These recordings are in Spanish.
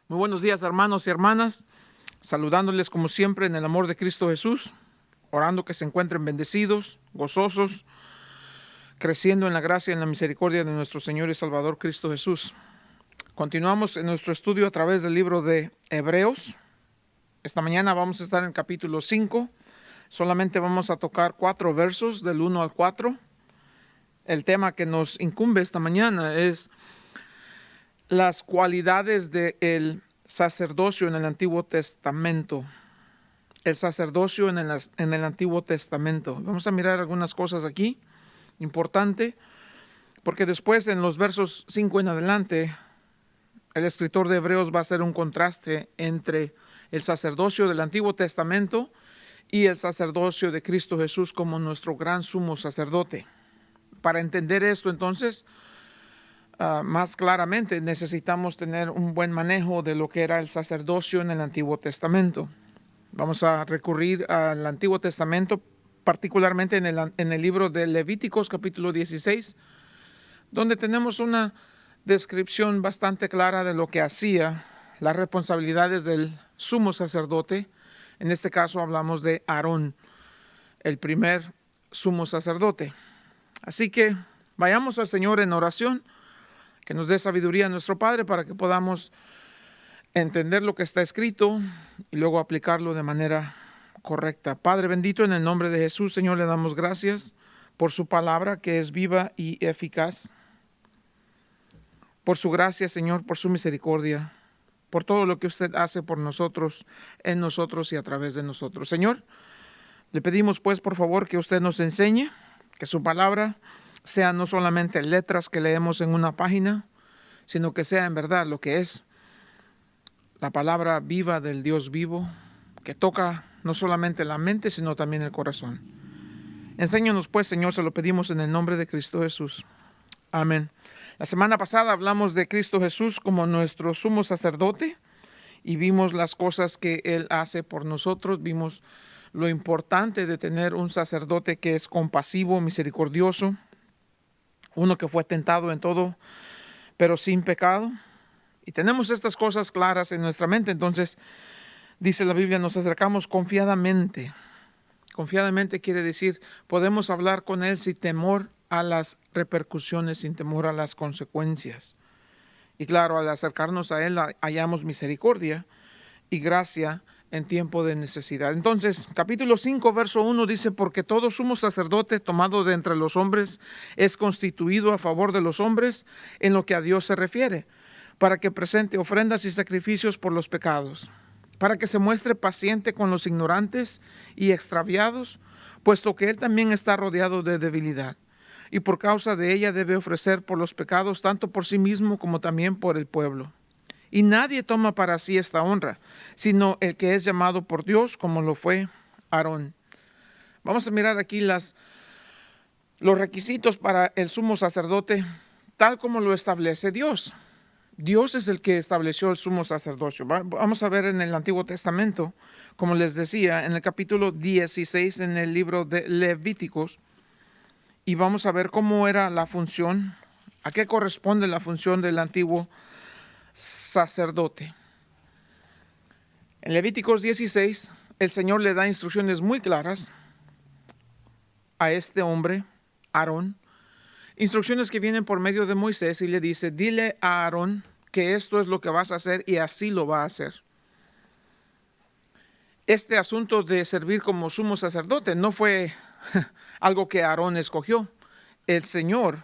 Muy buenos días, hermanos y hermanas, saludándoles como siempre en el amor de Cristo Jesús, orando que se encuentren bendecidos, gozosos, creciendo en la gracia y en la misericordia de nuestro Señor y Salvador Cristo Jesús. Continuamos en nuestro estudio a través del libro de Hebreos. Esta mañana vamos a estar en el capítulo 5. Solamente vamos a tocar 4 versos del 1 al 4. El tema que nos incumbe esta mañana es las cualidades del sacerdocio en el Antiguo Testamento. El sacerdocio en el Antiguo Testamento. Vamos a mirar algunas cosas aquí, importante, porque después en los versos 5 en adelante, el escritor de Hebreos va a hacer un contraste entre el sacerdocio del Antiguo Testamento y el sacerdocio de Cristo Jesús como nuestro gran sumo sacerdote. Para entender esto, entonces, más claramente necesitamos tener un buen manejo de lo que era el sacerdocio en el Antiguo Testamento. Vamos a recurrir al Antiguo Testamento, particularmente en el libro de Levíticos, capítulo 16, donde tenemos una descripción bastante clara de lo que hacía, las responsabilidades del sumo sacerdote. En este caso hablamos de Aarón, el primer sumo sacerdote. Así que vayamos al Señor en oración, que nos dé sabiduría a nuestro Padre para que podamos entender lo que está escrito y luego aplicarlo de manera correcta. Padre bendito, en el nombre de Jesús, Señor, le damos gracias por su palabra que es viva y eficaz, por su gracia, Señor, por su misericordia, por todo lo que usted hace por nosotros, en nosotros y a través de nosotros. Señor, le pedimos pues por favor que usted nos enseñe, que su palabra sea no solamente letras que leemos en una página, sino que sea en verdad lo que es la palabra viva del Dios vivo, que toca no solamente la mente, sino también el corazón. Enséñanos pues, Señor, se lo pedimos en el nombre de Cristo Jesús. Amén. La semana pasada hablamos de Cristo Jesús como nuestro sumo sacerdote y vimos las cosas que Él hace por nosotros. Vimos lo importante de tener un sacerdote que es compasivo, misericordioso, uno que fue tentado en todo, pero sin pecado. Y tenemos estas cosas claras en nuestra mente. Entonces, dice la Biblia, nos acercamos confiadamente. Confiadamente quiere decir, podemos hablar con Él sin temor a las repercusiones, sin temor a las consecuencias. Y claro, al acercarnos a Él, hallamos misericordia y gracia en tiempo de necesidad. Entonces, capítulo 5, verso 1 dice, porque todo sumo sacerdote tomado de entre los hombres es constituido a favor de los hombres en lo que a Dios se refiere, para que presente ofrendas y sacrificios por los pecados, para que se muestre paciente con los ignorantes y extraviados, puesto que Él también está rodeado de debilidad, y por causa de ella debe ofrecer por los pecados tanto por sí mismo como también por el pueblo. Y nadie toma para sí esta honra, sino el que es llamado por Dios, como lo fue Aarón. Vamos a mirar aquí los requisitos para el sumo sacerdote, tal como lo establece Dios. Dios es el que estableció el sumo sacerdocio. Vamos a ver en el Antiguo Testamento, como les decía, en el capítulo 16, en el libro de Levíticos, y vamos a ver cómo era la función, a qué corresponde la función del antiguo sacerdote. En Levíticos 16, el Señor le da instrucciones muy claras a este hombre, Aarón, instrucciones que vienen por medio de Moisés, y le dice, dile a Aarón que esto es lo que vas a hacer, y así lo va a hacer. Este asunto de servir como sumo sacerdote no fue algo que Aarón escogió. El Señor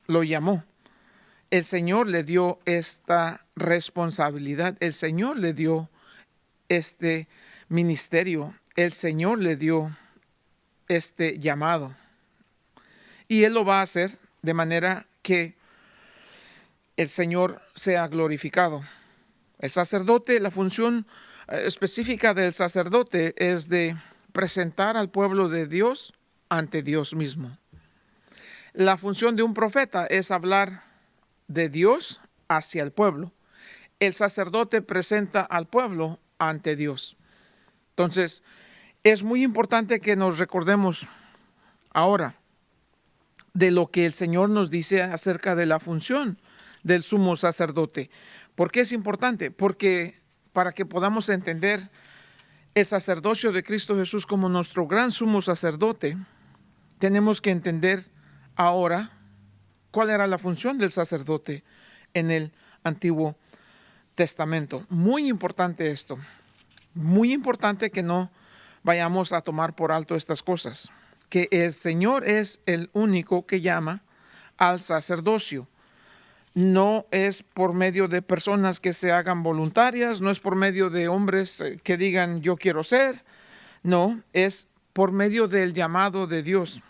lo llamó. El Señor le dio esta responsabilidad. El Señor le dio este ministerio. El Señor le dio este llamado. Y Él lo va a hacer de manera que el Señor sea glorificado. El sacerdote, la función específica del sacerdote es de presentar al pueblo de Dios ante Dios mismo. La función de un profeta es hablar de Dios hacia el pueblo. El sacerdote presenta al pueblo ante Dios. Entonces, es muy importante que nos recordemos ahora de lo que el Señor nos dice acerca de la función del sumo sacerdote, ¿Por qué es importante? Porque para que podamos entender el sacerdocio de Cristo Jesús como nuestro gran sumo sacerdote, tenemos que entender ahora cuál era la función del sacerdote en el Antiguo Testamento. Muy importante esto. Muy importante que no vayamos a tomar por alto estas cosas. Que el Señor es el único que llama al sacerdocio. No es por medio de personas que se hagan voluntarias, no es por medio de hombres que digan yo quiero ser, no, es por medio del llamado de Dios.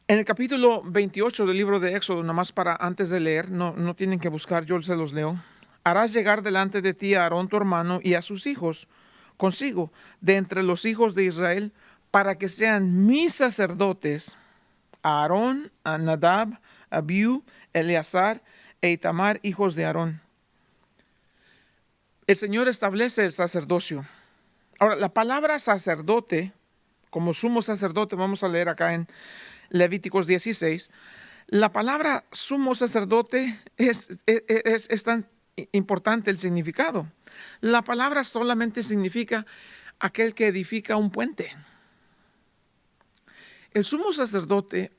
En el capítulo 28 del libro de Éxodo, nomás para antes de leer, no tienen que buscar, yo se los leo. Harás llegar delante de ti a Aarón tu hermano y a sus hijos consigo, de entre los hijos de Israel, para que sean mis sacerdotes, a Aarón, a Nadab, a Abiú, Eleazar e Itamar, hijos de Aarón. El Señor establece el sacerdocio. Ahora, la palabra sacerdote, como sumo sacerdote, vamos a leer acá en Levíticos 16, la palabra sumo sacerdote es tan importante el significado. La palabra solamente significa aquel que edifica un puente. El sumo sacerdote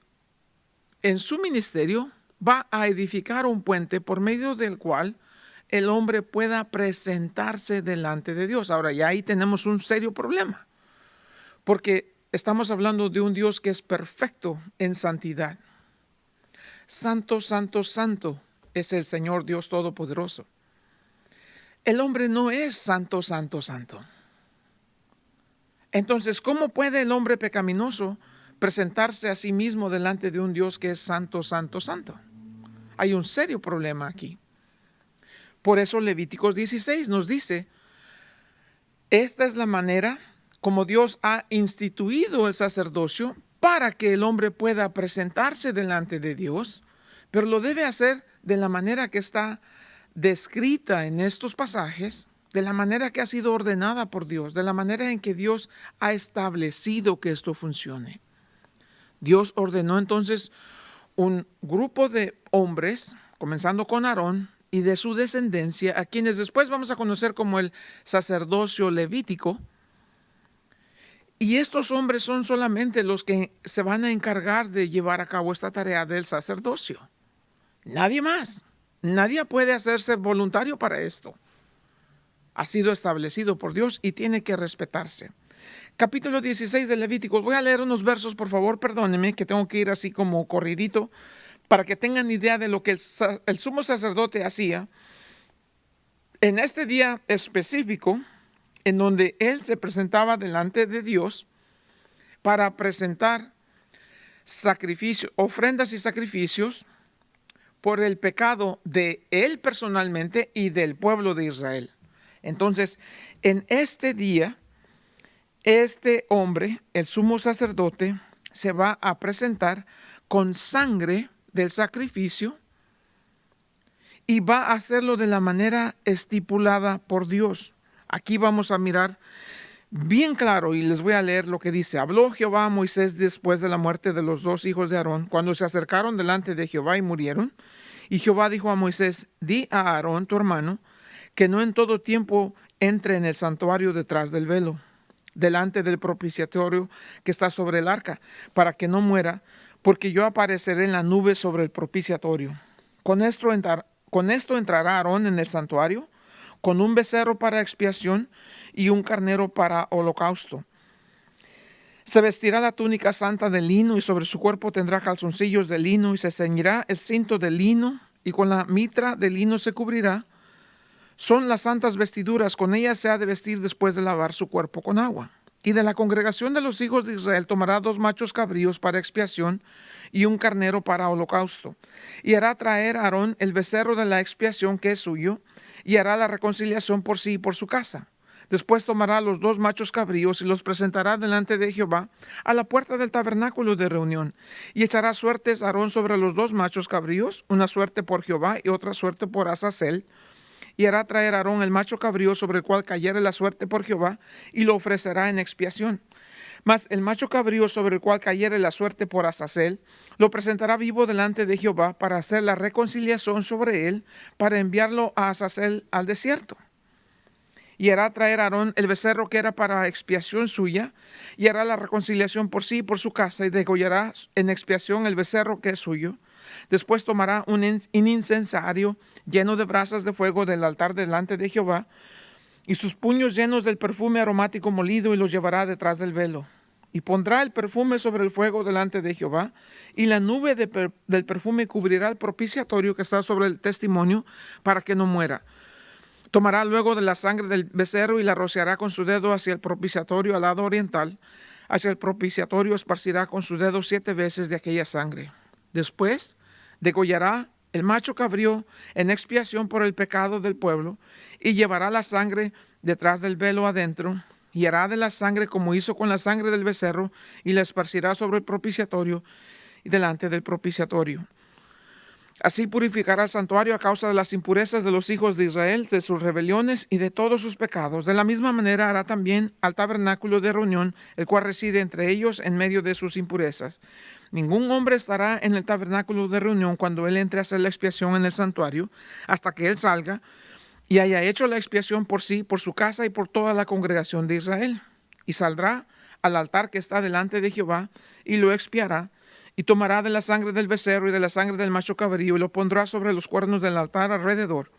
en su ministerio va a edificar un puente por medio del cual el hombre pueda presentarse delante de Dios. Ahora, ya ahí tenemos un serio problema, porque estamos hablando de un Dios que es perfecto en santidad. Santo, santo, santo es el Señor Dios Todopoderoso. El hombre no es santo, santo, santo. Entonces, ¿cómo puede el hombre pecaminoso presentarse a sí mismo delante de un Dios que es santo, santo, santo? Hay un serio problema aquí. Por eso Levíticos 16 nos dice, esta es la manera como Dios ha instituido el sacerdocio para que el hombre pueda presentarse delante de Dios, pero lo debe hacer de la manera que está descrita en estos pasajes, de la manera que ha sido ordenada por Dios, de la manera en que Dios ha establecido que esto funcione. Dios ordenó entonces un grupo de hombres, comenzando con Aarón y de su descendencia, a quienes después vamos a conocer como el sacerdocio levítico. Y estos hombres son solamente los que se van a encargar de llevar a cabo esta tarea del sacerdocio. Nadie más. Nadie puede hacerse voluntario para esto. Ha sido establecido por Dios y tiene que respetarse. Capítulo 16 de Levíticos. Voy a leer unos versos, por favor, perdónenme, que tengo que ir así como corridito, para que tengan idea de lo que el sumo sacerdote hacía en este día específico, en donde él se presentaba delante de Dios para presentar sacrificios, ofrendas y sacrificios por el pecado de él personalmente y del pueblo de Israel. Entonces, en este día, este hombre, el sumo sacerdote, se va a presentar con sangre del sacrificio y va a hacerlo de la manera estipulada por Dios. Aquí vamos a mirar bien claro y les voy a leer lo que dice. Habló Jehová a Moisés después de la muerte de los dos hijos de Aarón, cuando se acercaron delante de Jehová y murieron. Y Jehová dijo a Moisés, di a Aarón tu hermano, que no en todo tiempo entre en el santuario detrás del velo, delante del propiciatorio que está sobre el arca, para que no muera, porque yo apareceré en la nube sobre el propiciatorio. Con esto entrará Aarón en el santuario, con un becerro para expiación y un carnero para holocausto. Se vestirá la túnica santa de lino y sobre su cuerpo tendrá calzoncillos de lino y se ceñirá el cinto de lino y con la mitra de lino se cubrirá. Son las santas vestiduras, con ellas se ha de vestir después de lavar su cuerpo con agua. Y de la congregación de los hijos de Israel tomará 2 machos cabríos para expiación y un carnero para holocausto. Y hará traer a Aarón el becerro de la expiación que es suyo y hará la reconciliación por sí y por su casa. Después tomará los 2 machos cabríos y los presentará delante de Jehová a la puerta del tabernáculo de reunión. Y echará suertes Aarón sobre los 2 machos cabríos, una suerte por Jehová y otra suerte por Azazel. Y hará traer Aarón el macho cabrío sobre el cual cayere la suerte por Jehová y lo ofrecerá en expiación. Mas el macho cabrío sobre el cual cayere la suerte por Azazel, lo presentará vivo delante de Jehová para hacer la reconciliación sobre él, para enviarlo a Azazel al desierto. Y hará traer a Aarón el becerro que era para expiación suya, y hará la reconciliación por sí y por su casa, y degollará en expiación el becerro que es suyo. Después tomará un incensario lleno de brasas de fuego del altar delante de Jehová, y sus puños llenos del perfume aromático molido, y los llevará detrás del velo. Y pondrá el perfume sobre el fuego delante de Jehová, y la nube del perfume cubrirá el propiciatorio que está sobre el testimonio, para que no muera. Tomará luego de la sangre del becerro y la rociará con su dedo hacia el propiciatorio al lado oriental. Hacia el propiciatorio esparcirá con su dedo 7 veces de aquella sangre. Después degollará el macho cabrío en expiación por el pecado del pueblo, y llevará la sangre detrás del velo adentro, y hará de la sangre como hizo con la sangre del becerro, y la esparcirá sobre el propiciatorio y delante del propiciatorio. Así purificará el santuario a causa de las impurezas de los hijos de Israel, de sus rebeliones y de todos sus pecados. De la misma manera hará también al tabernáculo de reunión, el cual reside entre ellos en medio de sus impurezas. Ningún hombre estará en el tabernáculo de reunión cuando él entre a hacer la expiación en el santuario, hasta que él salga y haya hecho la expiación por sí, por su casa y por toda la congregación de Israel. Y saldrá al altar que está delante de Jehová y lo expiará, y tomará de la sangre del becerro y de la sangre del macho cabrío, y lo pondrá sobre los cuernos del altar alrededor.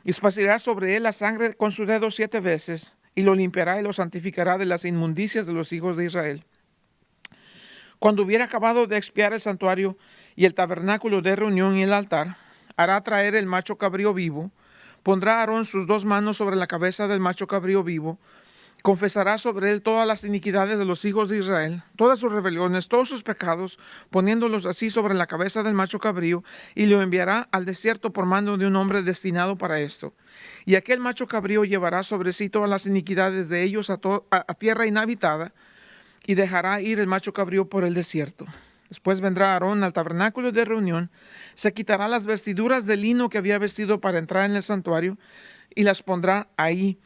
Y esparcirá sobre él la sangre con su dedo 7 veces, y lo limpiará y lo santificará de las inmundicias de los hijos de Israel. Cuando hubiera acabado de expiar el santuario y el tabernáculo de reunión y el altar, hará traer el macho cabrío vivo, pondrá a Aarón sus 2 manos sobre la cabeza del macho cabrío vivo, confesará sobre él todas las iniquidades de los hijos de Israel, todas sus rebeliones, todos sus pecados, poniéndolos así sobre la cabeza del macho cabrío, y lo enviará al desierto por mando de un hombre destinado para esto. Y aquel macho cabrío llevará sobre sí todas las iniquidades de ellos a tierra inhabitada, y dejará ir el macho cabrío por el desierto. Después vendrá Aarón al tabernáculo de reunión, se quitará las vestiduras de lino que había vestido para entrar en el santuario, y las pondrá ahí.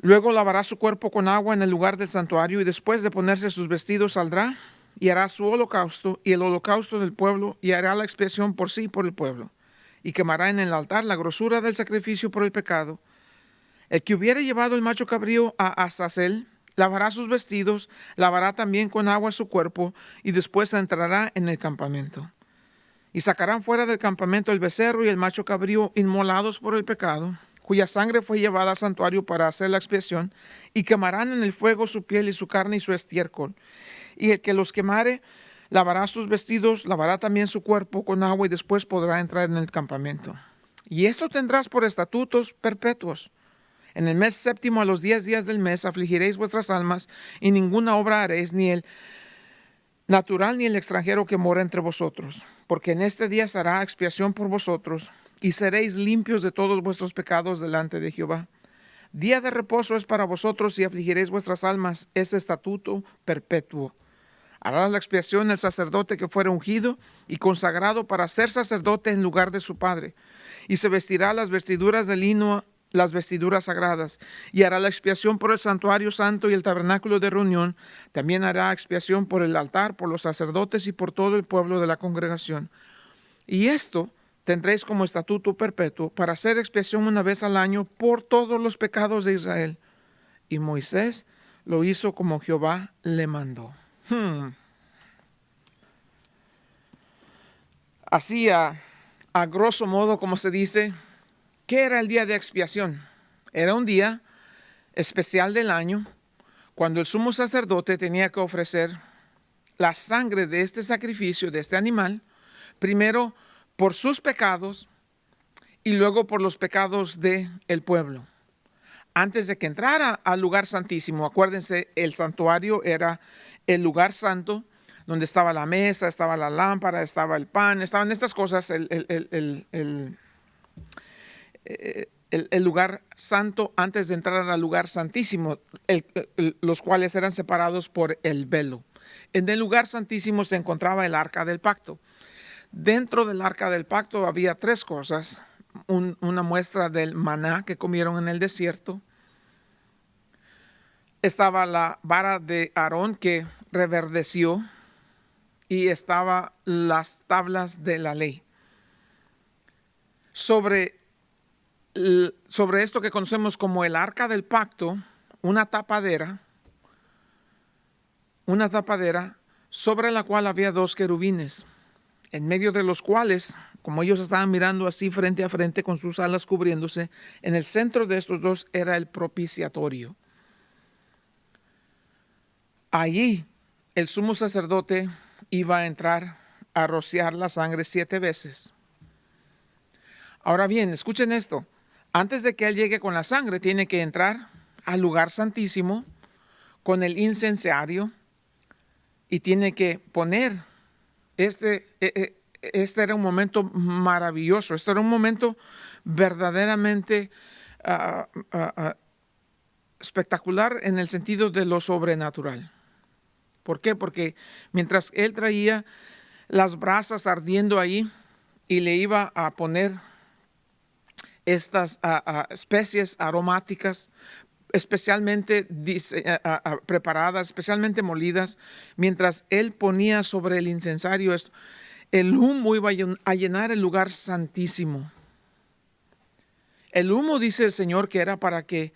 Luego lavará su cuerpo con agua en el lugar del santuario, y después de ponerse sus vestidos saldrá y hará su holocausto y el holocausto del pueblo, y hará la expiación por sí y por el pueblo, y quemará en el altar la grosura del sacrificio por el pecado. El que hubiere llevado el macho cabrío a Azazel lavará sus vestidos, lavará también con agua su cuerpo, y después entrará en el campamento. Y sacarán fuera del campamento el becerro y el macho cabrío inmolados por el pecado, cuya sangre fue llevada al santuario para hacer la expiación, y quemarán en el fuego su piel y su carne y su estiércol. Y el que los quemare lavará sus vestidos, lavará también su cuerpo con agua, y después podrá entrar en el campamento. Y esto tendrás por estatutos perpetuos. En el mes 7, a los 10 días del mes, afligiréis vuestras almas, y ninguna obra haréis, ni el natural ni el extranjero que mora entre vosotros, porque en este día se hará expiación por vosotros, y seréis limpios de todos vuestros pecados delante de Jehová. Día de reposo es para vosotros, y afligiréis vuestras almas, es estatuto perpetuo. Hará la expiación el sacerdote que fuere ungido y consagrado para ser sacerdote en lugar de su padre, y se vestirá las vestiduras de lino, las vestiduras sagradas, y hará la expiación por el santuario santo y el tabernáculo de reunión. También hará expiación por el altar, por los sacerdotes y por todo el pueblo de la congregación. Y esto tendréis como estatuto perpetuo para hacer expiación una vez al año por todos los pecados de Israel. Y Moisés lo hizo como Jehová le mandó. Así a grosso modo, como se dice, ¿qué era el día de expiación? Era un día especial del año cuando el sumo sacerdote tenía que ofrecer la sangre de este sacrificio, de este animal, primero por sus pecados y luego por los pecados del pueblo. Antes de que entrara al lugar santísimo, acuérdense, el santuario era el lugar santo, donde estaba la mesa, estaba la lámpara, estaba el pan, estaban estas cosas, el lugar santo antes de entrar al lugar santísimo, los cuales eran separados por el velo. En el lugar santísimo se encontraba el arca del pacto. Dentro del arca del pacto había 3 cosas. Una muestra del maná que comieron en el desierto, estaba la vara de Aarón que reverdeció y estaba las tablas de la ley. Sobre esto que conocemos como el arca del pacto, una tapadera sobre la cual había 2 querubines, en medio de los cuales, como ellos estaban mirando así frente a frente con sus alas cubriéndose, en el centro de estos 2 era el propiciatorio. Allí el sumo sacerdote iba a entrar a rociar la sangre 7 veces. Ahora bien, escuchen esto. Antes de que él llegue con la sangre, tiene que entrar al lugar santísimo con el incensario y tiene que poner este era un momento maravilloso. Este era un momento verdaderamente espectacular en el sentido de lo sobrenatural. ¿Por qué? Porque mientras él traía las brasas ardiendo ahí y le iba a poner estas especies aromáticas, especialmente preparadas, especialmente molidas, mientras él ponía sobre el incensario esto, el humo iba a llenar el lugar santísimo. El humo, dice el Señor, que era para que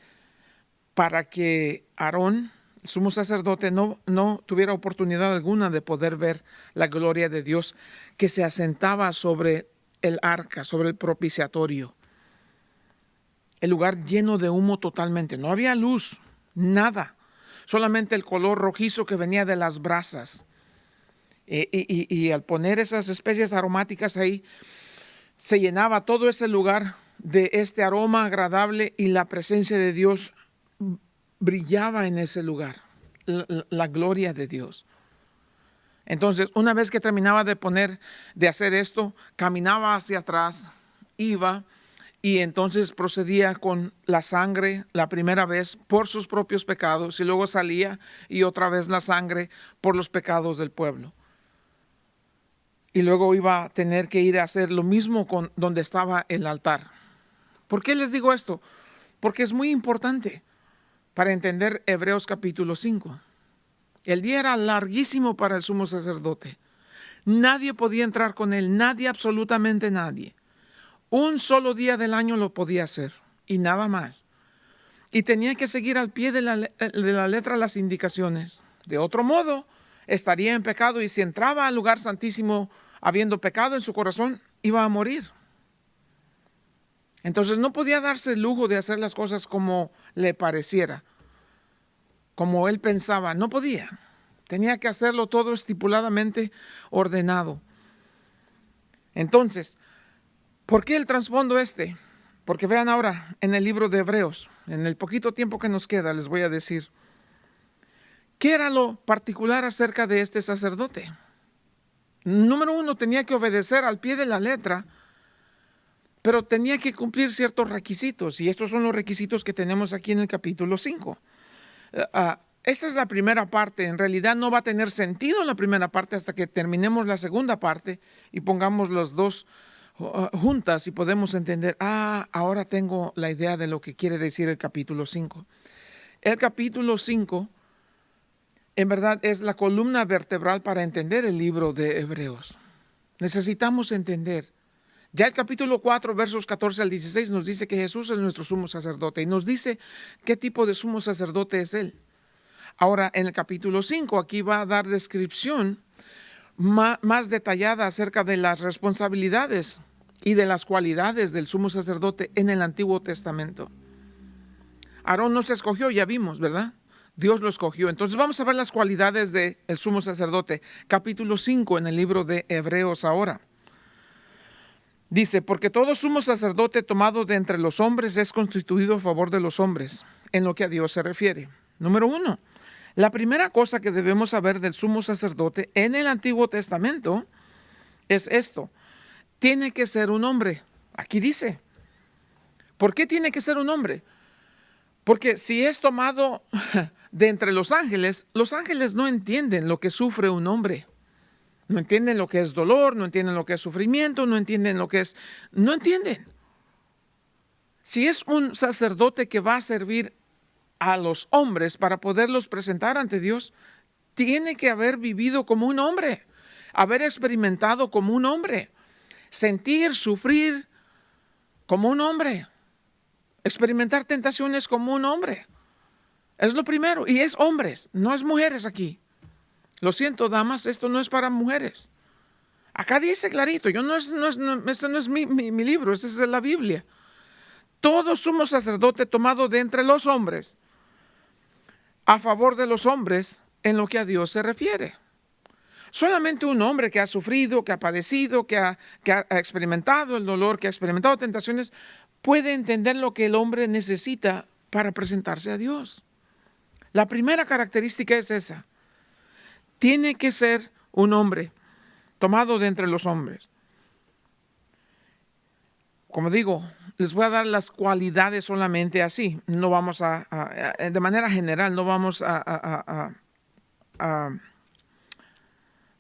Aarón, el sumo sacerdote, no tuviera oportunidad alguna de poder ver la gloria de Dios que se asentaba sobre el arca, sobre el propiciatorio. El lugar lleno de humo totalmente. No había luz, nada. Solamente el color rojizo que venía de las brasas. Y al poner esas especies aromáticas ahí, se llenaba todo ese lugar de este aroma agradable y la presencia de Dios brillaba en ese lugar. La gloria de Dios. Entonces, una vez que terminaba de hacer esto, caminaba hacia atrás, iba y entonces procedía con la sangre la primera vez por sus propios pecados y luego salía y otra vez la sangre por los pecados del pueblo. Y luego iba a tener que ir a hacer lo mismo con donde estaba el altar. ¿Por qué les digo esto? Porque es muy importante para entender Hebreos capítulo 5. El día era larguísimo para el sumo sacerdote. Nadie podía entrar con él, nadie, absolutamente nadie. Un solo día del año lo podía hacer y nada más. Y tenía que seguir al pie de la letra las indicaciones. De otro modo, estaría en pecado y si entraba al lugar santísimo habiendo pecado en su corazón, iba a morir. Entonces no podía darse el lujo de hacer las cosas como le pareciera, como él pensaba. No podía. Tenía que hacerlo todo estipuladamente ordenado. Entonces, ¿por qué el trasfondo este? Porque vean ahora en el libro de Hebreos, en el poquito tiempo que nos queda, les voy a decir, ¿qué era lo particular acerca de este sacerdote? Número 1, tenía que obedecer al pie de la letra, pero tenía que cumplir ciertos requisitos, y estos son los requisitos que tenemos aquí en el capítulo 5. Esta es la primera parte. En realidad no va a tener sentido la primera parte hasta que terminemos la segunda parte y pongamos las dos juntas y podemos entender, ahora tengo la idea de lo que quiere decir el capítulo 5. El capítulo 5 en verdad es la columna vertebral para entender el libro de Hebreos. Necesitamos entender. Ya el capítulo 4, versos 14 al 16 nos dice que Jesús es nuestro sumo sacerdote y nos dice qué tipo de sumo sacerdote es Él. Ahora, en el capítulo 5, aquí va a dar descripción más detallada acerca de las responsabilidades y de las cualidades del sumo sacerdote en el Antiguo Testamento. Aarón no se escogió, ya vimos, ¿verdad? Dios lo escogió. Entonces vamos a ver las cualidades del sumo sacerdote. Capítulo 5 en el libro de Hebreos ahora. Dice, porque todo sumo sacerdote tomado de entre los hombres es constituido a favor de los hombres, en lo que a Dios se refiere. Número 1. La primera cosa que debemos saber del sumo sacerdote en el Antiguo Testamento es esto. Tiene que ser un hombre. Aquí dice. ¿Por qué tiene que ser un hombre? Porque si es tomado de entre los ángeles no entienden lo que sufre un hombre. No entienden lo que es dolor, no entienden lo que es sufrimiento, no entienden lo que es... No entienden. Si es un sacerdote que va a servir a los hombres para poderlos presentar ante Dios, tiene que haber vivido como un hombre, haber experimentado como un hombre, sentir, sufrir como un hombre, experimentar tentaciones como un hombre. Es lo primero, y es hombres, no es mujeres aquí. Lo siento, damas, esto no es para mujeres. Acá dice clarito, este no es mi libro, este es la Biblia. Todo sumo sacerdote tomado de entre los hombres, a favor de los hombres en lo que a Dios se refiere. Solamente un hombre que ha sufrido, que ha padecido, que ha experimentado el dolor, que ha experimentado tentaciones, puede entender lo que el hombre necesita para presentarse a Dios. La primera característica es esa. Tiene que ser un hombre tomado de entre los hombres. Como digo, les voy a dar las cualidades solamente así. No vamos de manera general, no vamos a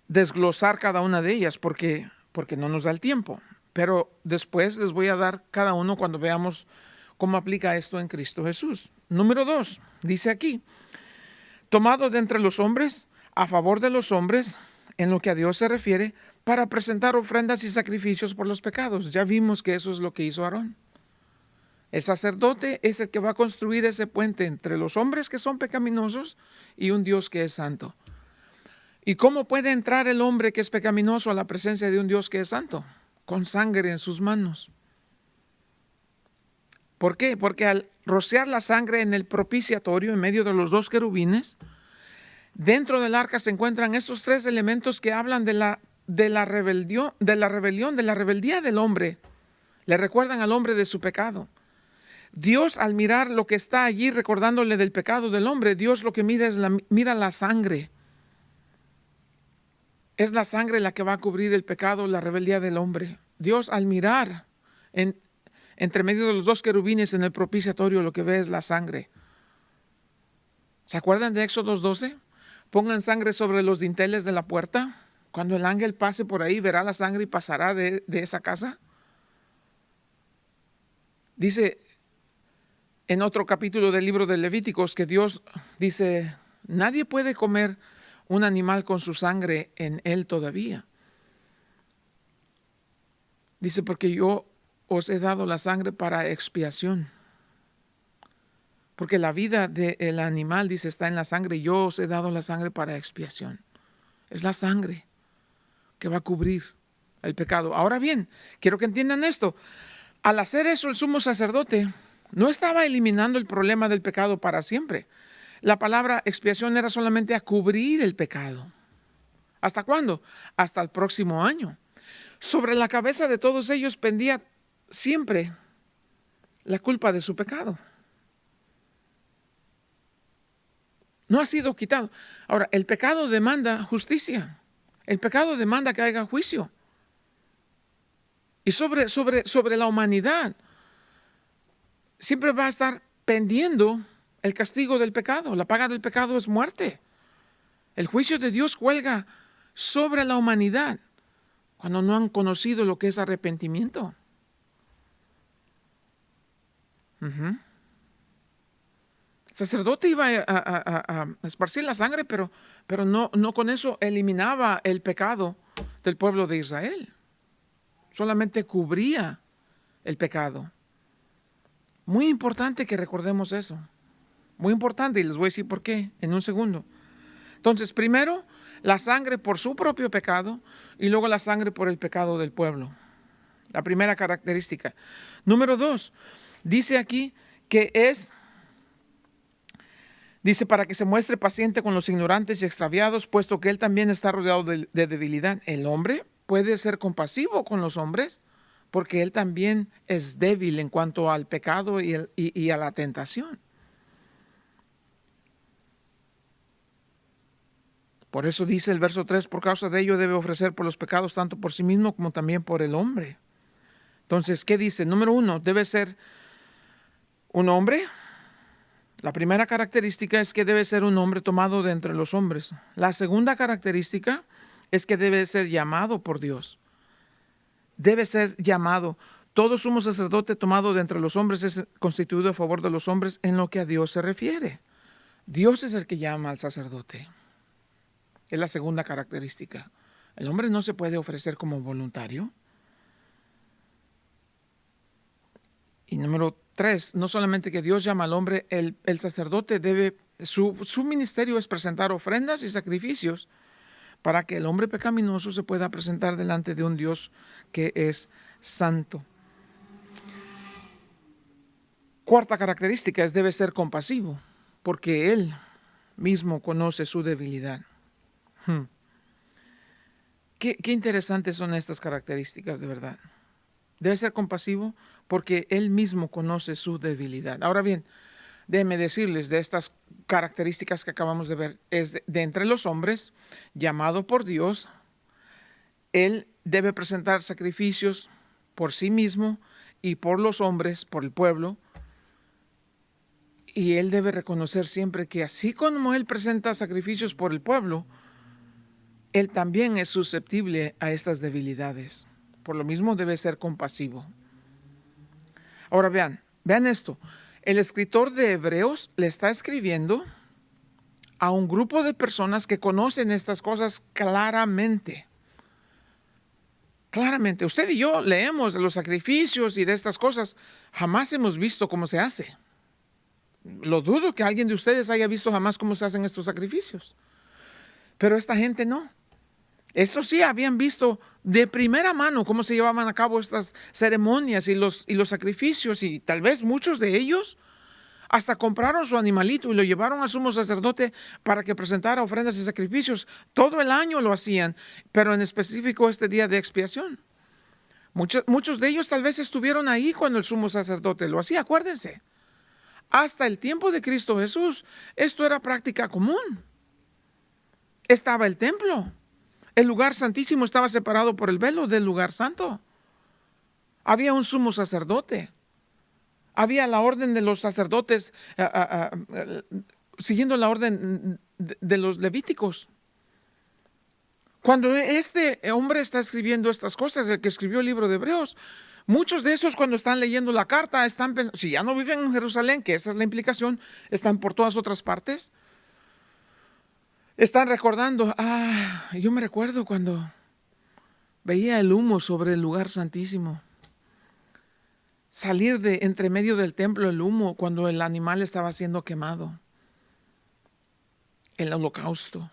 desglosar cada una de ellas porque no nos da el tiempo. Pero después les voy a dar cada uno cuando veamos cómo aplica esto en Cristo Jesús. Número 2, dice aquí, tomado de entre los hombres, a favor de los hombres, en lo que a Dios se refiere, para presentar ofrendas y sacrificios por los pecados. Ya vimos que eso es lo que hizo Aarón. El sacerdote es el que va a construir ese puente entre los hombres que son pecaminosos y un Dios que es santo. ¿Y cómo puede entrar el hombre que es pecaminoso a la presencia de un Dios que es santo? Con sangre en sus manos. ¿Por qué? Porque al rociar la sangre en el propiciatorio, en medio de los dos querubines, dentro del arca se encuentran estos tres elementos que hablan de la rebeldía del hombre. Le recuerdan al hombre de su pecado. Dios, al mirar lo que está allí recordándole del pecado del hombre, Dios lo que mira mira la sangre. Es la sangre la que va a cubrir el pecado, la rebeldía del hombre. Dios, al mirar entre medio de los dos querubines en el propiciatorio, lo que ve es la sangre. ¿Se acuerdan de Éxodo 12? Pongan sangre sobre los dinteles de la puerta. Cuando el ángel pase por ahí, verá la sangre y pasará de esa casa. Dice en otro capítulo del libro de Levíticos que Dios dice, nadie puede comer un animal con su sangre en él todavía. Dice, porque yo os he dado la sangre para expiación. Porque la vida del animal, dice, está en la sangre. Yo os he dado la sangre para expiación. Es la sangre que va a cubrir el pecado. Ahora bien, quiero que entiendan esto. Al hacer eso, el sumo sacerdote no estaba eliminando el problema del pecado para siempre. La palabra expiación era solamente a cubrir el pecado. ¿Hasta cuándo? Hasta el próximo año. Sobre la cabeza de todos ellos pendía siempre la culpa de su pecado. No ha sido quitado. Ahora, el pecado demanda justicia. El pecado demanda que haya juicio. Y sobre la humanidad siempre va a estar pendiendo el castigo del pecado. La paga del pecado es muerte. El juicio de Dios cuelga sobre la humanidad cuando no han conocido lo que es arrepentimiento. El sacerdote iba a esparcir la sangre, pero no con eso eliminaba el pecado del pueblo de Israel. Solamente cubría el pecado. Muy importante que recordemos eso. Muy importante, y les voy a decir por qué en un segundo. Entonces, primero, la sangre por su propio pecado y luego la sangre por el pecado del pueblo. La primera característica. Número 2, dice aquí que dice para que se muestre paciente con los ignorantes y extraviados, puesto que él también está rodeado de debilidad. El hombre puede ser compasivo con los hombres porque él también es débil en cuanto al pecado y a la tentación. Por eso dice el verso 3, por causa de ello debe ofrecer por los pecados tanto por sí mismo como también por el hombre. Entonces, ¿qué dice? Número 1, debe ser un hombre. La primera característica es que debe ser un hombre tomado de entre los hombres. La segunda característica es que debe ser llamado por Dios. Debe ser llamado. todo sumo sacerdote tomado de entre los hombres es constituido a favor de los hombres en lo que a Dios se refiere. Dios es el que llama al sacerdote. Es la segunda característica. El hombre no se puede ofrecer como voluntario. Y número 3, no solamente que Dios llama al hombre, el sacerdote debe, su ministerio es presentar ofrendas y sacrificios para que el hombre pecaminoso se pueda presentar delante de un Dios que es santo. Cuarta característica es debe ser compasivo, porque Él mismo conoce su debilidad. Qué interesantes son estas características, de verdad. Debe ser compasivo porque Él mismo conoce su debilidad. Ahora bien, déjenme decirles de estas características que acabamos de ver. Es de entre los hombres, llamado por Dios, Él debe presentar sacrificios por sí mismo y por los hombres, por el pueblo. Y Él debe reconocer siempre que así como Él presenta sacrificios por el pueblo, Él también es susceptible a estas debilidades. Por lo mismo debe ser compasivo. Ahora vean esto. El escritor de Hebreos le está escribiendo a un grupo de personas que conocen estas cosas claramente. Claramente. Usted y yo leemos de los sacrificios y de estas cosas. Jamás hemos visto cómo se hace. Lo dudo que alguien de ustedes haya visto jamás cómo se hacen estos sacrificios. Pero esta gente no. Estos sí habían visto de primera mano cómo se llevaban a cabo estas ceremonias y los sacrificios, y tal vez muchos de ellos hasta compraron su animalito y lo llevaron al sumo sacerdote para que presentara ofrendas y sacrificios. Todo el año lo hacían, pero en específico este día de expiación. Muchos de ellos tal vez estuvieron ahí cuando el sumo sacerdote lo hacía, acuérdense. Hasta el tiempo de Cristo Jesús, esto era práctica común. Estaba el templo. El lugar santísimo estaba separado por el velo del lugar santo. Había un sumo sacerdote. Había la orden de los sacerdotes, siguiendo la orden de los levíticos. Cuando este hombre está escribiendo estas cosas, el que escribió el libro de Hebreos, muchos de esos cuando están leyendo la carta, están pensando, si ya no viven en Jerusalén, que esa es la implicación, están por todas otras partes. Están recordando, yo me recuerdo cuando veía el humo sobre el lugar santísimo. Salir de entre medio del templo el humo cuando el animal estaba siendo quemado. El holocausto.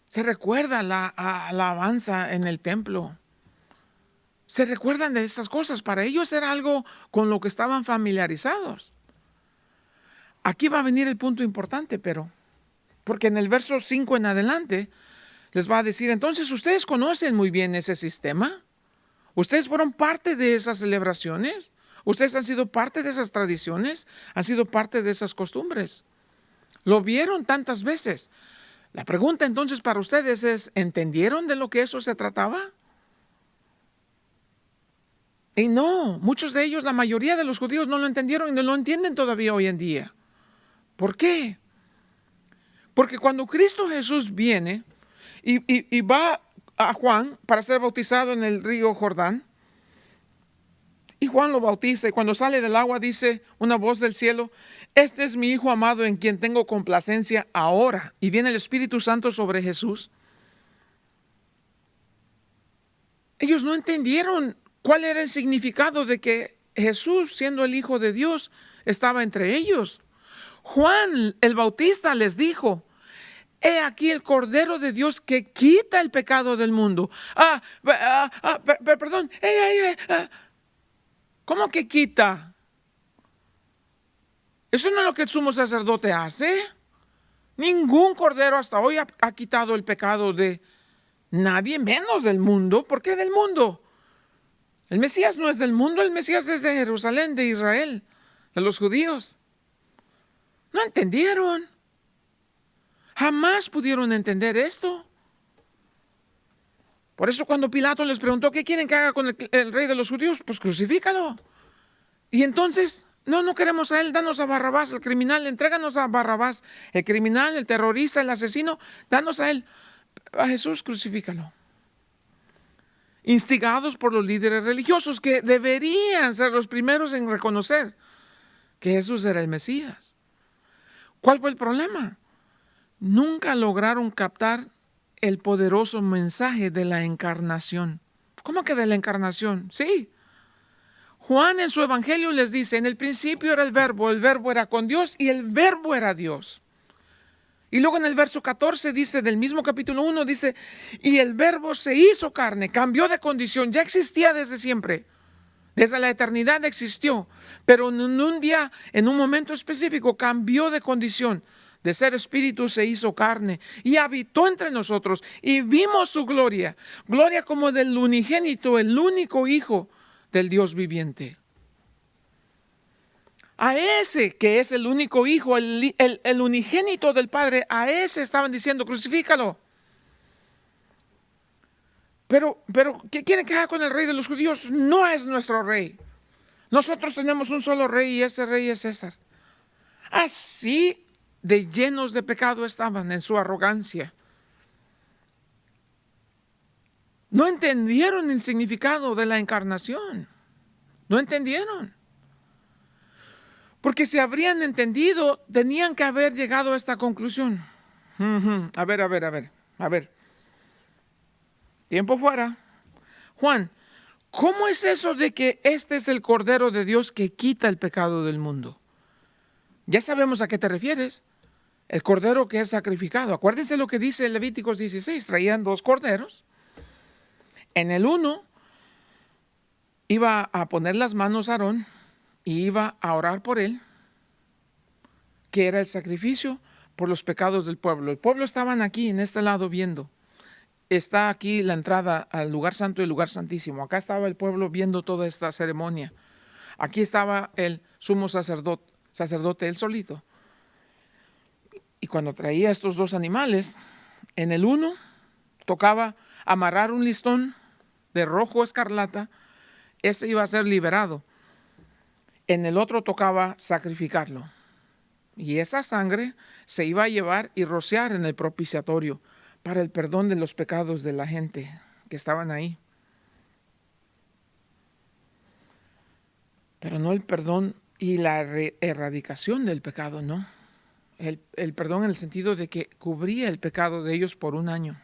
Se recuerda la alabanza en el templo. Se recuerdan de esas cosas. Para ellos era algo con lo que estaban familiarizados. Aquí va a venir el punto importante, porque en el verso 5 en adelante les va a decir, entonces ustedes conocen muy bien ese sistema. Ustedes fueron parte de esas celebraciones. Ustedes han sido parte de esas tradiciones. Han sido parte de esas costumbres. Lo vieron tantas veces. La pregunta entonces para ustedes es, ¿entendieron de lo que eso se trataba? Y no, muchos de ellos, la mayoría de los judíos no lo entendieron y no lo entienden todavía hoy en día. ¿Por qué? Porque cuando Cristo Jesús viene y va a Juan para ser bautizado en el río Jordán, y Juan lo bautiza, y cuando sale del agua dice una voz del cielo, este es mi Hijo amado en quien tengo complacencia ahora. Y viene el Espíritu Santo sobre Jesús. Ellos no entendieron cuál era el significado de que Jesús, siendo el Hijo de Dios, estaba entre ellos. Juan el Bautista les dijo, he aquí el Cordero de Dios que quita el pecado del mundo. Perdón. ¿Cómo que quita? ¿Eso no es lo que el sumo sacerdote hace? Ningún cordero hasta hoy ha quitado el pecado de nadie, menos del mundo. ¿Por qué del mundo? El Mesías no es del mundo, el Mesías es de Jerusalén, de Israel, de los judíos. No entendieron. Jamás pudieron entender esto. Por eso cuando Pilato les preguntó, ¿qué quieren que haga con el rey de los judíos? Pues crucifícalo. Y entonces, no queremos a él, danos a Barrabás, el criminal, entréganos a Barrabás, el criminal, el terrorista, el asesino, danos a él. A Jesús crucifícalo. instigados por los líderes religiosos que deberían ser los primeros en reconocer que Jesús era el Mesías. ¿Cuál fue el problema? Nunca lograron captar el poderoso mensaje de la encarnación. ¿Cómo que de la encarnación? Sí. Juan en su evangelio les dice, en el principio era el verbo era con Dios y el verbo era Dios. Y luego en el verso 14 dice, del mismo capítulo 1, dice, y el verbo se hizo carne, cambió de condición, ya existía desde siempre. Desde la eternidad existió, pero en un día, en un momento específico, cambió de condición. De ser espíritu se hizo carne y habitó entre nosotros y vimos su gloria. Gloria como del unigénito, el único Hijo del Dios viviente. A ese que es el único Hijo, el unigénito del Padre, a ese estaban diciendo, crucifícalo. Pero, ¿qué quieren que haga con el rey de los judíos? No es nuestro rey. Nosotros tenemos un solo rey y ese rey es César. Así de llenos de pecado estaban en su arrogancia. No entendieron el significado de la encarnación. No entendieron. Porque si habrían entendido, tenían que haber llegado a esta conclusión. A ver. Tiempo fuera. Juan, ¿cómo es eso de que este es el Cordero de Dios que quita el pecado del mundo? Ya sabemos a qué te refieres. El cordero que es sacrificado. Acuérdense lo que dice en Levíticos 16. Traían 2 corderos. En el uno iba a poner las manos a Aarón y iba a orar por él, que era el sacrificio por los pecados del pueblo. El pueblo estaban aquí en este lado viendo. Está aquí la entrada al lugar santo y el lugar santísimo. Acá estaba el pueblo viendo toda esta ceremonia. Aquí estaba el sumo sacerdote él solito. Y cuando traía estos 2 animales, en el uno tocaba amarrar un listón de rojo escarlata, ese iba a ser liberado. En el otro tocaba sacrificarlo. Y esa sangre se iba a llevar y rociar en el propiciatorio para el perdón de los pecados de la gente que estaban ahí. Pero no el perdón y la erradicación del pecado, no. El perdón en el sentido de que cubría el pecado de ellos por un año.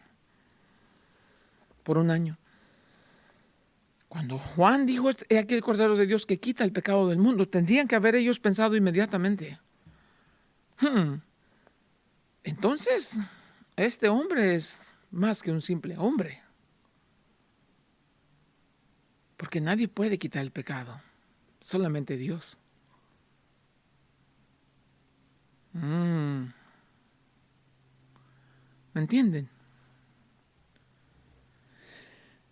Por un año. Cuando Juan dijo, he aquí el Cordero de Dios que quita el pecado del mundo, tendrían que haber ellos pensado inmediatamente. Entonces, este hombre es más que un simple hombre. Porque nadie puede quitar el pecado, solamente Dios. ¿Me entienden?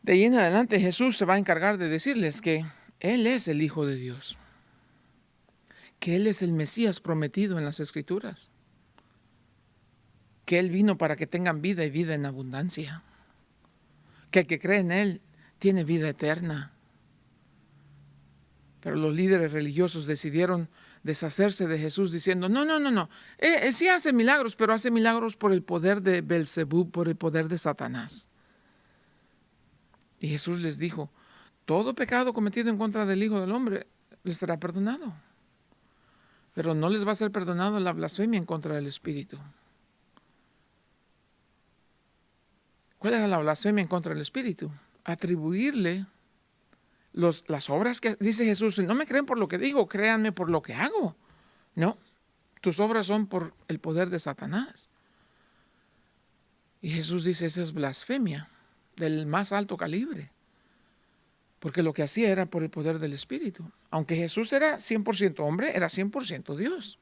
De ahí en adelante Jesús se va a encargar de decirles que Él es el Hijo de Dios, que Él es el Mesías prometido en las Escrituras, que Él vino para que tengan vida y vida en abundancia, que el que cree en Él tiene vida eterna. Pero los líderes religiosos decidieron deshacerse de Jesús diciendo, no. Sí hace milagros, pero hace milagros por el poder de Belzebú, por el poder de Satanás. Y Jesús les dijo, todo pecado cometido en contra del Hijo del Hombre les será perdonado. Pero no les va a ser perdonado la blasfemia en contra del Espíritu. ¿Cuál era la blasfemia en contra del Espíritu? Atribuirle las obras que dice Jesús. No me creen por lo que digo, créanme por lo que hago. No, tus obras son por el poder de Satanás. Y Jesús dice, esa es blasfemia del más alto calibre. Porque lo que hacía era por el poder del Espíritu. Aunque Jesús era 100% hombre, era 100% Dios.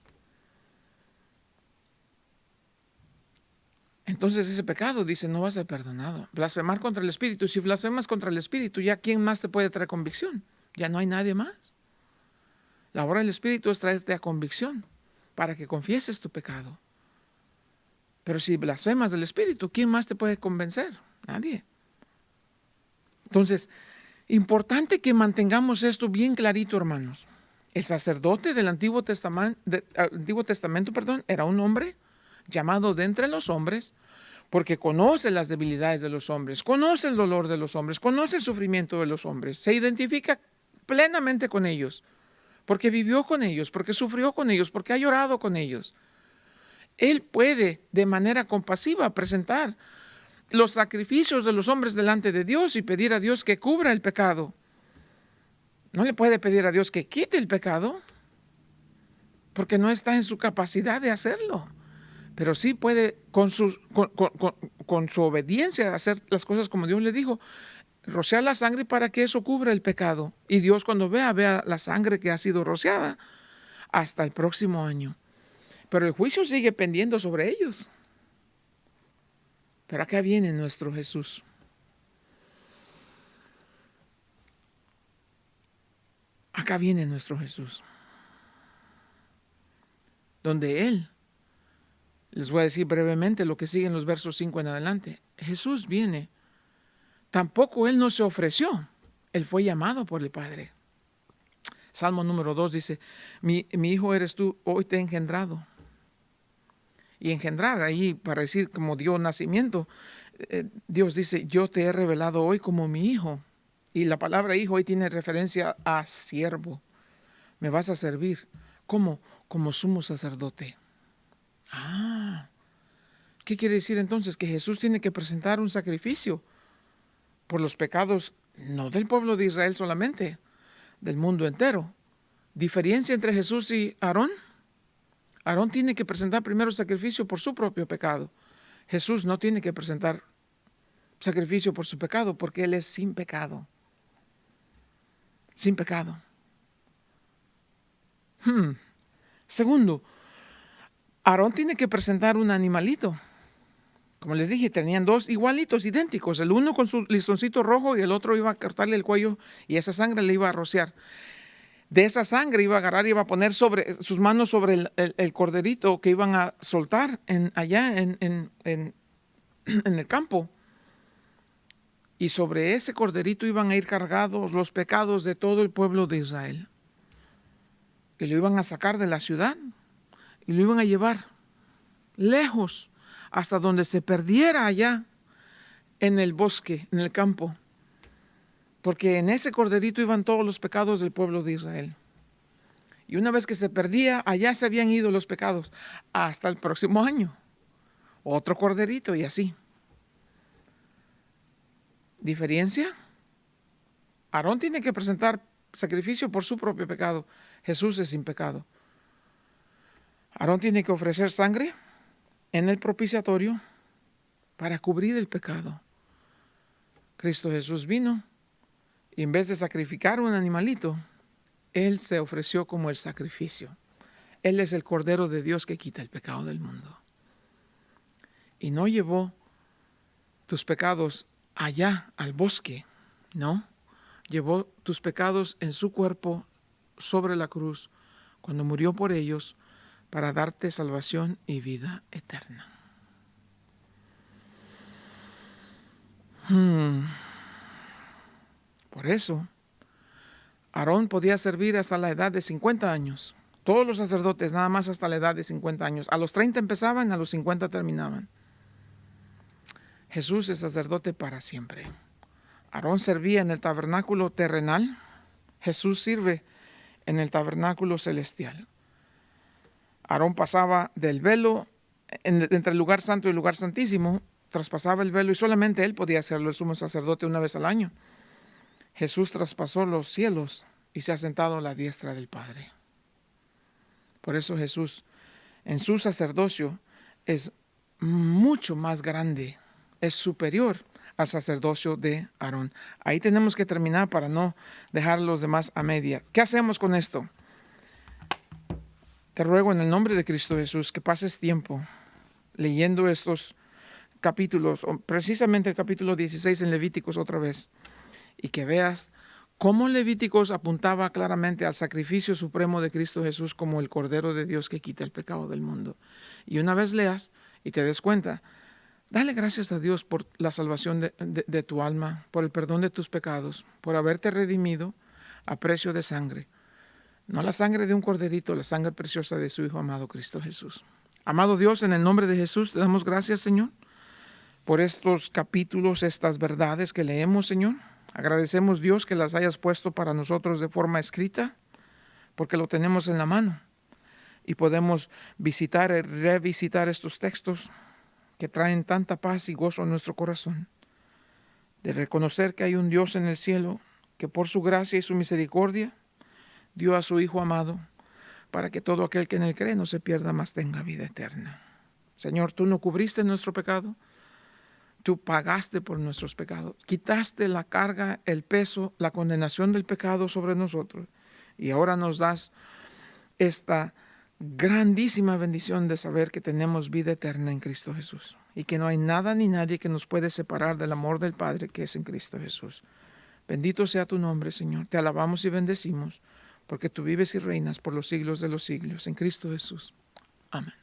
Entonces ese pecado, dice, no va a ser perdonado. Blasfemar contra el Espíritu. Si blasfemas contra el Espíritu, ¿ya quién más te puede traer convicción? Ya no hay nadie más. La obra del Espíritu es traerte a convicción para que confieses tu pecado. Pero si blasfemas del Espíritu, ¿quién más te puede convencer? Nadie. Entonces, importante que mantengamos esto bien clarito, hermanos. El sacerdote del Antiguo Testamento, era un hombre llamado de entre los hombres porque conoce las debilidades de los hombres, conoce el dolor de los hombres, conoce el sufrimiento de los hombres, se identifica plenamente con ellos, porque vivió con ellos, porque sufrió con ellos, porque ha llorado con ellos. Él puede de manera compasiva presentar los sacrificios de los hombres delante de Dios y pedir a Dios que cubra el pecado. No le puede pedir a Dios que quite el pecado, porque no está en su capacidad de hacerlo. Pero sí puede, con su obediencia, hacer las cosas como Dios le dijo, rociar la sangre para que eso cubra el pecado. Y Dios, cuando vea la sangre que ha sido rociada hasta el próximo año. Pero el juicio sigue pendiendo sobre ellos. Pero acá viene nuestro Jesús. Acá viene nuestro Jesús. Donde Él, les voy a decir brevemente lo que sigue en los versos 5 en adelante. Jesús viene. Tampoco Él no se ofreció. Él fue llamado por el Padre. Salmo número 2 dice, mi hijo eres tú, hoy te he engendrado. Y engendrar ahí, para decir como dio nacimiento, Dios dice, yo te he revelado hoy como mi hijo. Y la palabra hijo hoy tiene referencia a siervo. Me vas a servir. ¿Cómo? Como sumo sacerdote. ¿Qué quiere decir entonces? Que Jesús tiene que presentar un sacrificio por los pecados, no del pueblo de Israel solamente, del mundo entero. ¿Diferencia entre Jesús y Aarón? Aarón tiene que presentar primero sacrificio por su propio pecado. Jesús no tiene que presentar sacrificio por su pecado porque Él es sin pecado. Sin pecado. Segundo, Aarón tiene que presentar un animalito. Como les dije, tenían dos igualitos, idénticos. El uno con su listoncito rojo y el otro iba a cortarle el cuello y esa sangre le iba a rociar. De esa sangre iba a agarrar y iba a poner sobre sus manos sobre el corderito que iban a soltar allá en el campo. Y sobre ese corderito iban a ir cargados los pecados de todo el pueblo de Israel. Y lo iban a sacar de la ciudad y lo iban a llevar lejos hasta donde se perdiera allá en el bosque, en el campo. Porque en ese corderito iban todos los pecados del pueblo de Israel. Y una vez que se perdía, allá se habían ido los pecados hasta el próximo año. Otro corderito y así. ¿Diferencia? Aarón tiene que presentar sacrificio por su propio pecado. Jesús es sin pecado. Aarón tiene que ofrecer sangre en el propiciatorio para cubrir el pecado. Cristo Jesús vino y en vez de sacrificar un animalito, Él se ofreció como el sacrificio. Él es el Cordero de Dios que quita el pecado del mundo. Y no llevó tus pecados allá al bosque, no. Llevó tus pecados en su cuerpo sobre la cruz cuando murió por ellos para darte salvación y vida eterna. Por eso, Aarón podía servir hasta la edad de 50 años. Todos los sacerdotes, nada más hasta la edad de 50 años. A los 30 empezaban, a los 50 terminaban. Jesús es sacerdote para siempre. Aarón servía en el tabernáculo terrenal. Jesús sirve en el tabernáculo celestial. Aarón pasaba del velo entre el lugar santo y el lugar santísimo, traspasaba el velo y solamente él podía hacerlo, el sumo sacerdote, una vez al año. Jesús traspasó los cielos y se ha sentado a la diestra del Padre. Por eso Jesús, en su sacerdocio, es mucho más grande, es superior al sacerdocio de Aarón. Ahí tenemos que terminar para no dejar a los demás a media. ¿Qué hacemos con esto? Te ruego en el nombre de Cristo Jesús que pases tiempo leyendo estos capítulos, precisamente el capítulo 16 en Levíticos otra vez, y que veas cómo Levíticos apuntaba claramente al sacrificio supremo de Cristo Jesús como el Cordero de Dios que quita el pecado del mundo. Y una vez leas y te des cuenta, dale gracias a Dios por la salvación de tu alma, por el perdón de tus pecados, por haberte redimido a precio de sangre. No la sangre de un corderito, la sangre preciosa de su Hijo amado Cristo Jesús. Amado Dios, en el nombre de Jesús te damos gracias, Señor, por estos capítulos, estas verdades que leemos, Señor. Agradecemos, Dios, que las hayas puesto para nosotros de forma escrita, porque lo tenemos en la mano y podemos visitar y revisitar estos textos que traen tanta paz y gozo a nuestro corazón, de reconocer que hay un Dios en el cielo que por su gracia y su misericordia dio a su Hijo amado para que todo aquel que en él cree no se pierda, mas tenga vida eterna. Señor, tú no cubriste nuestro pecado, tú pagaste por nuestros pecados, quitaste la carga, el peso, la condenación del pecado sobre nosotros, y ahora nos das esta grandísima bendición de saber que tenemos vida eterna en Cristo Jesús y que no hay nada ni nadie que nos puede separar del amor del Padre que es en Cristo Jesús. Bendito sea tu nombre, Señor. Te alabamos y bendecimos porque tú vives y reinas por los siglos de los siglos en Cristo Jesús. Amén.